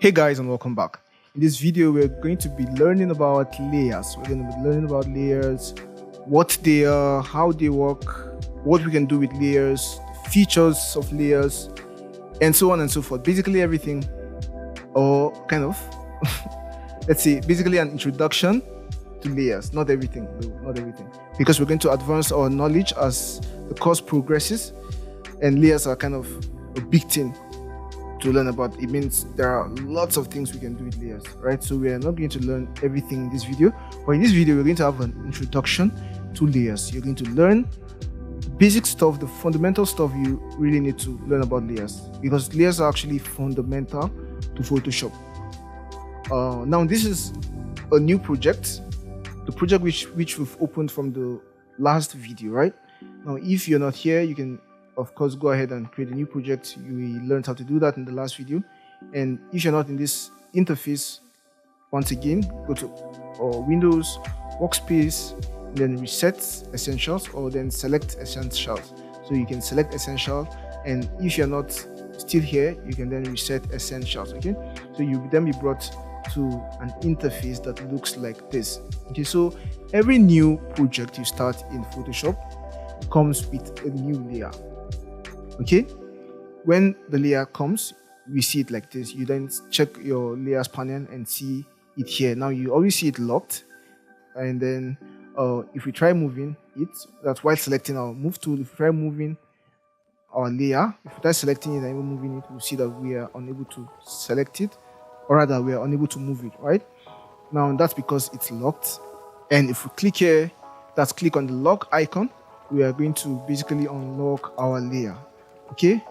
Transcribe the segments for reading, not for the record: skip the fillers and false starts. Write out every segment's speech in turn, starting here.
Hey guys, and welcome back. In this video, we're going to be learning about layers. We're going to be learning about layers, what they are, how they work, what we can do with layers, features of layers, and so on and so forth. Basically everything, or kind of, let's say basically an introduction to layers. Not everything, though, not everything. Because we're going to advance our knowledge as the course progresses, and layers are kind of a big thing to learn about. It means there are lots of things we can do with layers, right? So we are not going to learn everything in this video, but in this video we're going to have an introduction to layers. You're going to learn basic stuff, the fundamental stuff you really need to learn about layers, because layers are actually fundamental to Photoshop. Now this is a new project, the project which we've opened from the last video, right? Now if you're not here, you can of course go ahead and create a new project. You learned how to do that in the last video. And if you're not in this interface, once again go to Windows, Workspace, then reset Essentials, or then select Essentials. So you can select Essential, and if you're not still here, you can then reset Essentials. Okay, so you'll then be brought to an interface that looks like this. Okay, so every new project you start in Photoshop comes with a new layer. Okay, when the layer comes, we see it like this. You then check your layers panel and see it here. Now you always see it locked, and then if we try moving it, that's while selecting our move tool. If we try moving our layer, if we try selecting it and even moving it, we'll see that we are unable to select it, or rather we are unable to move it, right? Now that's because it's locked. And if we click here, that's click on the lock icon, we are going to basically unlock our layer. Okay,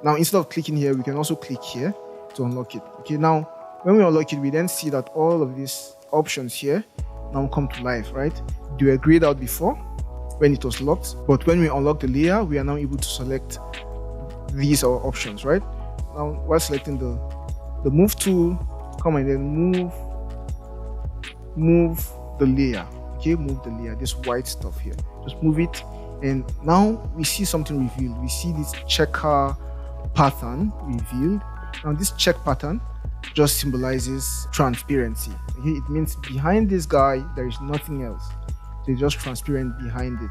now instead of clicking here, we can also click here to unlock it. Okay, now when we unlock it, we then see that all of these options here now come to life, right? They were grayed out before when it was locked, but when we unlock the layer, we are now able to select these our options, right? Now while selecting the move tool, come and then move the layer. Okay, move the layer, this white stuff here, just move it. And now we see something revealed. We see this checker pattern revealed. Now this check pattern just symbolizes transparency. Okay? It means behind this guy, there is nothing else. They're just transparent behind it.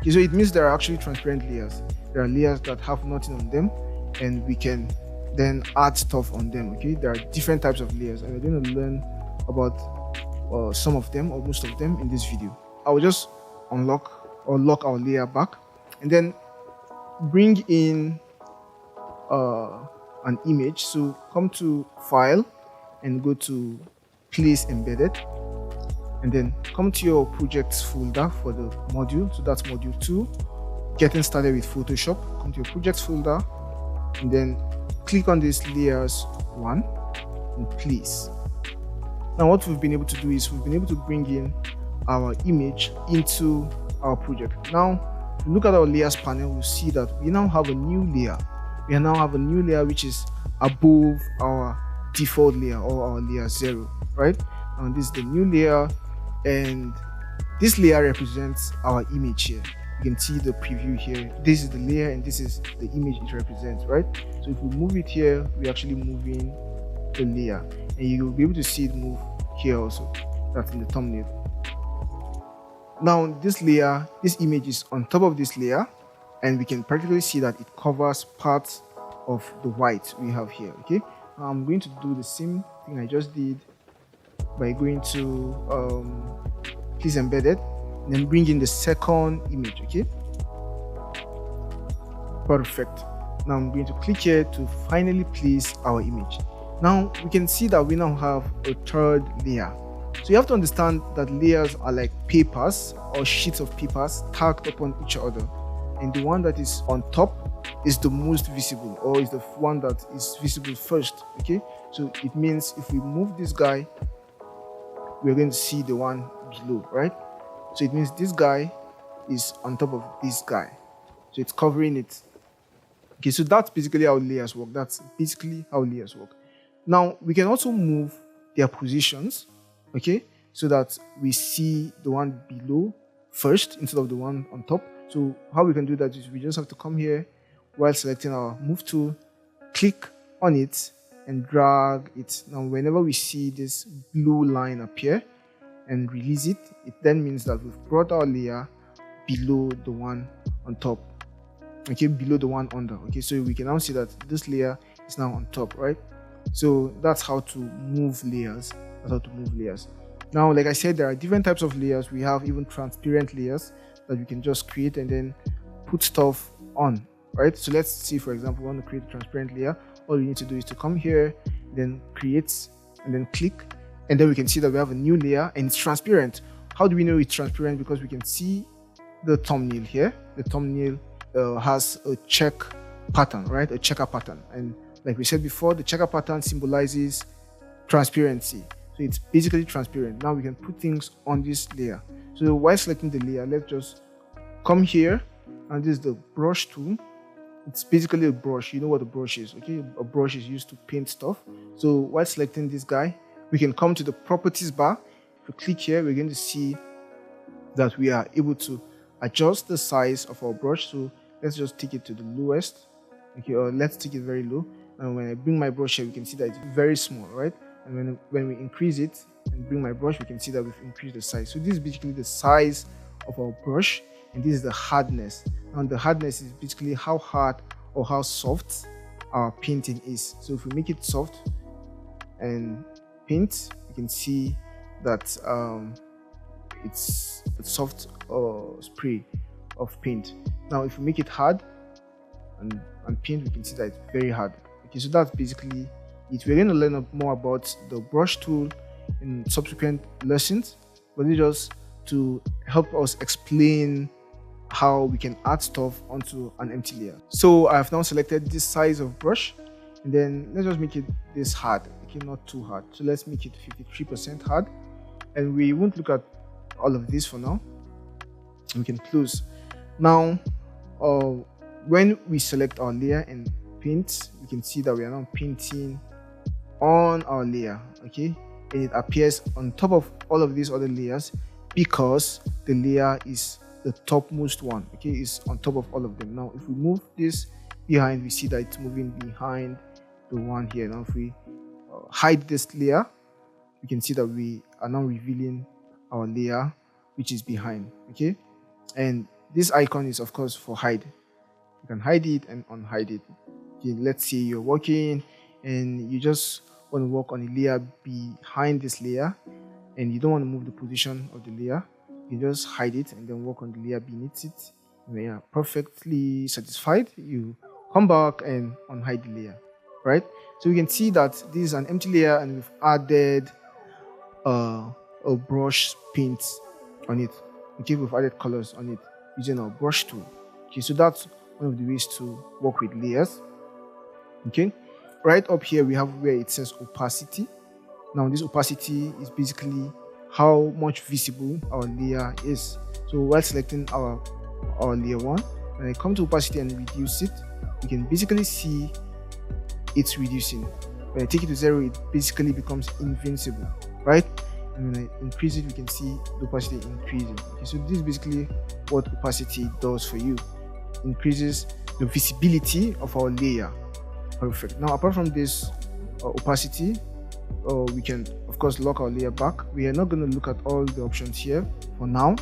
Okay, so it means there are actually transparent layers. There are layers that have nothing on them, and we can then add stuff on them. Okay, there are different types of layers, and we're going to learn about some of them or most of them in this video. I will just unlock or lock our layer back, and then bring in an image. So come to File and go to Place Embedded, and then come to your projects folder for the module. So that's module 2, getting started with Photoshop. Come to your projects folder and then click on this layers 1 and place. Now what we've been able to do is we've been able to bring in our image into our project. Now, if you look at our layers panel, we'll see that we now have a new layer. We now have a new layer which is above our default layer, or our layer 0, right? And this is the new layer, and this layer represents our image here. You can see the preview here. This is the layer and this is the image it represents, right? So if we move it here, we're actually moving the layer, and you'll be able to see it move here also. That's in the thumbnail. Now this layer, this image is on top of this layer, and we can practically see that it covers parts of the white we have here. Okay, now I'm going to do the same thing I just did by going to Place Embedded, and then bring in the second image. Okay, perfect. Now I'm going to click here to finally place our image. Now we can see that we now have a third layer. So you have to understand that layers are like papers or sheets of papers stacked upon each other, and the one that is on top is the most visible, or is the one that is visible first. Okay, so it means if we move this guy, we're going to see the one below, right? So it means this guy is on top of this guy, so it's covering it. Okay, so that's basically how layers work. Now we can also move their positions, okay, so that we see the one below first instead of the one on top. So how we can do that is we just have to come here, while selecting our move tool, click on it and drag it. Now whenever we see this blue line appear and release it, it then means that we've brought our layer below the one on top, okay, below the one under. Okay, so we can now see that this layer is now on top, right? So that's how to move layers. Now, like I said, there are different types of layers. We have even transparent layers that we can just create and then put stuff on, right? So let's see, for example, we want to create a transparent layer. All we need to do is to come here, then create, and then click, and then we can see that we have a new layer and it's transparent. How do we know it's transparent? Because we can see the thumbnail here. The thumbnail has a check pattern, right? A checker pattern. And like we said before, the checker pattern symbolizes transparency. So it's basically transparent. Now we can put things on this layer. So while selecting the layer, let's just come here, and this is the brush tool. It's basically a brush. You know what a brush is, okay? A brush is used to paint stuff. So while selecting this guy, we can come to the properties bar. If we click here, we're going to see that we are able to adjust the size of our brush. So let's just take it to the lowest, okay, or let's take it very low. And when I bring my brush here, we can see that it's very small, right? And when we increase it and bring my brush, we can see that we've increased the size. So this is basically the size of our brush, and this is the hardness. And the hardness is basically how hard or how soft our painting is. So if we make it soft and paint, you can see that it's a soft spray of paint. Now if we make it hard and paint, we can see that it's very hard. Okay, so that's basically it. We're going to learn more about the brush tool in subsequent lessons, but it's just to help us explain how we can add stuff onto an empty layer. So I've now selected this size of brush, and then let's just make it this hard, okay, not too hard. So let's make it 53% hard, and we won't look at all of this for now. We can close. Now when we select our layer and paint, we can see that we are now painting on our layer, okay, and it appears on top of all of these other layers because the layer is the topmost one, okay, is on top of all of them. Now if we move this behind, we see that it's moving behind the one here. Now if we hide this layer, we can see that we are now revealing our layer which is behind, okay, and this icon is of course for hide. You can hide it and unhide it. Okay, let's say you're working and you just want to work on a layer behind this layer and you don't want to move the position of the layer. You just hide it and then work on the layer beneath it. And when you're perfectly satisfied, you come back and unhide the layer, right? So we can see that this is an empty layer and we've added a brush paint on it. Okay, we've added colors on it using our brush tool. Okay, so that's one of the ways to work with layers. Okay, right up here we have where it says opacity. Now this opacity is basically how much visible our layer is. So while selecting our layer 1, when I come to opacity and reduce it, you can basically see it's reducing. When I take it to 0, it basically becomes invincible, right? And when I increase it, we can see the opacity increasing. Okay, so this is basically what opacity does for you. Increases the visibility of our layer. Perfect. Now apart from this opacity, we can of course lock our layer back. We are not going to look at all the options here for now,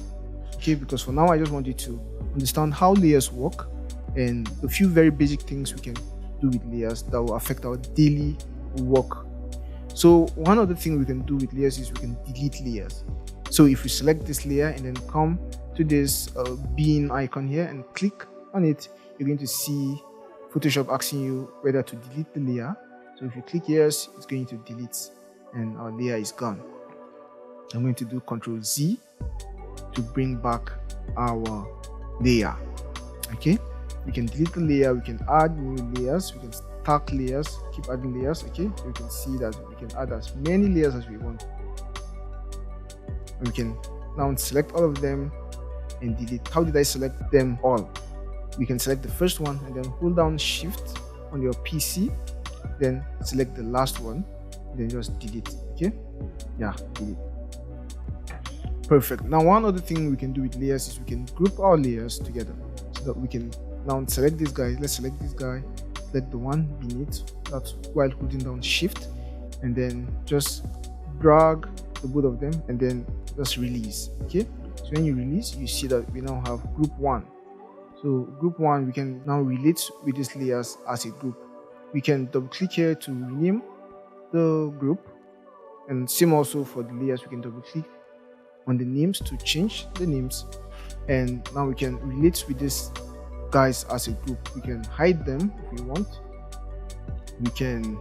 okay, because for now I just want you to understand how layers work and a few very basic things we can do with layers that will affect our daily work. So one other thing we can do with layers is we can delete layers. So if we select this layer and then come to this bean icon here and click on it, you're going to see Photoshop asking you whether to delete the layer. So if you click yes, it's going to delete and our layer is gone. I'm going to do Ctrl Z to bring back our layer. Okay, we can delete the layer, we can add new layers, we can stack layers, keep adding layers. Okay, so you can see that we can add as many layers as we want. And we can now select all of them and delete. How did I select them all? We can select the first one and then hold down Shift on your PC, then select the last one, then just delete. Okay, yeah, delete. Perfect. Now one other thing we can do with layers is we can group our layers together so that we can Now select this guy. Let's select this guy. Select the one beneath. That's while holding down shift, and then just drag the both of them, and then just release. Okay, so when you release, you see that we now have group 1. So group 1, we can now relate with these layers as a group. We can double click here to rename the group, and same also for the layers. We can double click on the names to change the names, and now we can relate with these guys as a group. We can hide them if we want. We can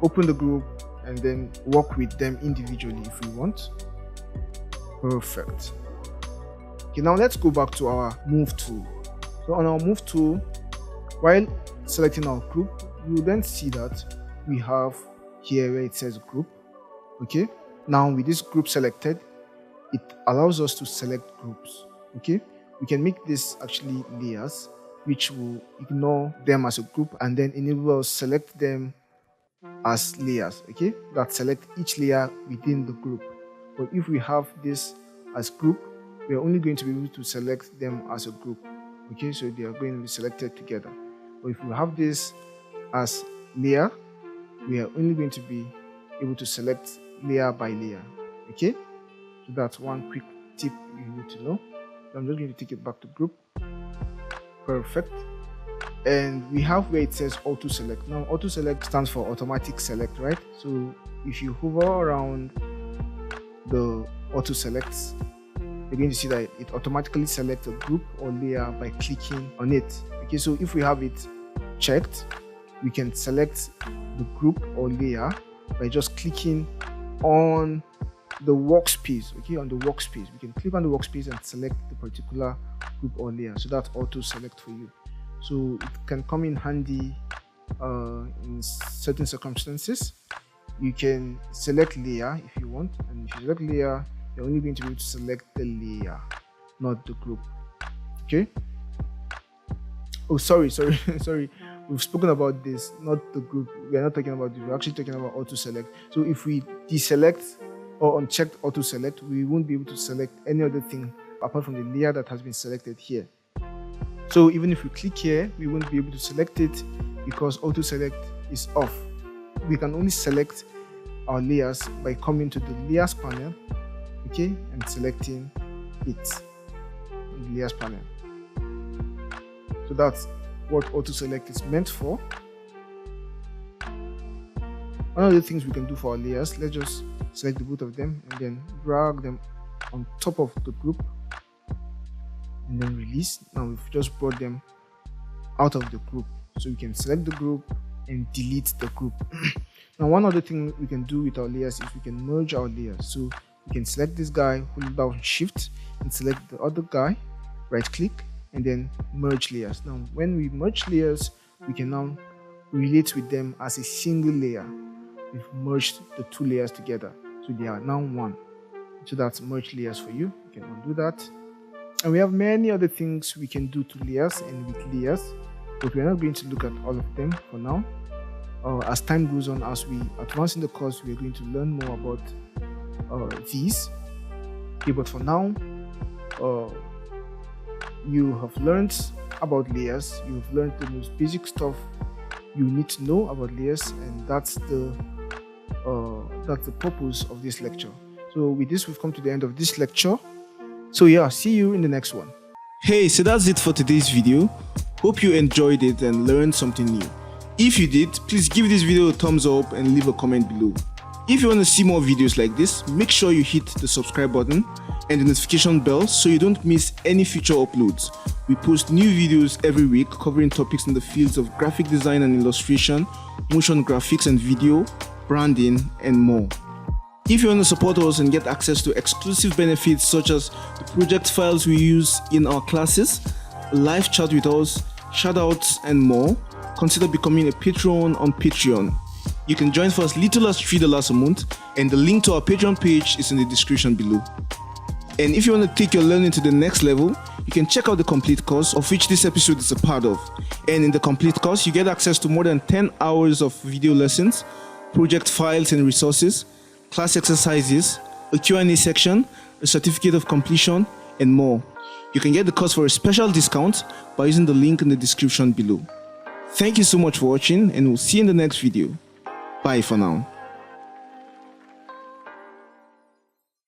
open the group and then work with them individually if we want. Perfect. Okay, now let's go back to our move tool. So on our move tool, while selecting our group, you will then see that we have here where it says group. Okay, now with this group selected, it allows us to select groups. Okay, we can make this actually layers, which will ignore them as a group and then enable us select them as layers. Okay, that select each layer within the group. But if we have this as group, we are only going to be able to select them as a group. Okay, so they are going to be selected together. But if we have this as layer, we are only going to be able to select layer by layer. Okay, so that's one quick tip you need to know. So I'm just going to take it back to group. Perfect. And we have where it says auto select. Now auto select stands for automatic select, right? So if you hover around the auto selects, you're going to see that it automatically selects a group or layer by clicking on it. Okay, so if we have it checked, we can select the group or layer by just clicking on the workspace. Okay, on the workspace, we can click on the workspace and select the particular group or layer. So that's auto select for you. So it can come in handy in certain circumstances. You can select layer if you want, and if you select layer, you're only going to be able to select the layer, not the group. Okay. Oh, sorry. We've spoken about this, not the group. We are not talking about this. We're actually talking about auto select. So if we deselect or unchecked auto select, we won't be able to select any other thing apart from the layer that has been selected here. So even if we click here, we won't be able to select it because auto select is off. We can only select our layers by coming to the layers panel, okay, and selecting it in the layers panel. So that's what auto select is meant for. One of the things we can do for our layers, let's just select the both of them and then drag them on top of the group and then release. Now we've just brought them out of the group, so we can select the group and delete the group. Now one other thing we can do with our layers is we can merge our layers. So we can select this guy, hold down shift and select the other guy, right click and then merge layers. Now when we merge layers, we can now relate with them as a single layer. We've merged the two layers together, so they are now one. So that's merge layers for you. You can undo that. And we have many other things we can do to layers and with layers, but we're not going to look at all of them for now. As time goes on, as we advance in the course, we're going to learn more about these. Okay, but for now, you have learned about layers. You've learned the most basic stuff you need to know about layers, and that's the purpose of this lecture. So with this, we've come to the end of this lecture. So yeah, see you in the next one. Hey, so that's it for today's video. Hope you enjoyed it and learned something new. If you did, please give this video a thumbs up and leave a comment below. If you want to see more videos like this, make sure you hit the subscribe button and the notification bell so you don't miss any future uploads. We post new videos every week covering topics in the fields of graphic design and illustration, motion graphics and video, branding, and more. If you want to support us and get access to exclusive benefits such as the project files we use in our classes, live chat with us, shoutouts, and more, consider becoming a patron on Patreon. You can join for as little as $3 a month, and the link to our Patreon page is in the description below. And if you want to take your learning to the next level, you can check out the complete course, of which this episode is a part of. And in the complete course, you get access to more than 10 hours of video lessons, project files and resources, class exercises, a Q&A section, a certificate of completion, and more. You can get the course for a special discount by using the link in the description below. Thank you so much for watching, and we'll see you in the next video. Bye for now.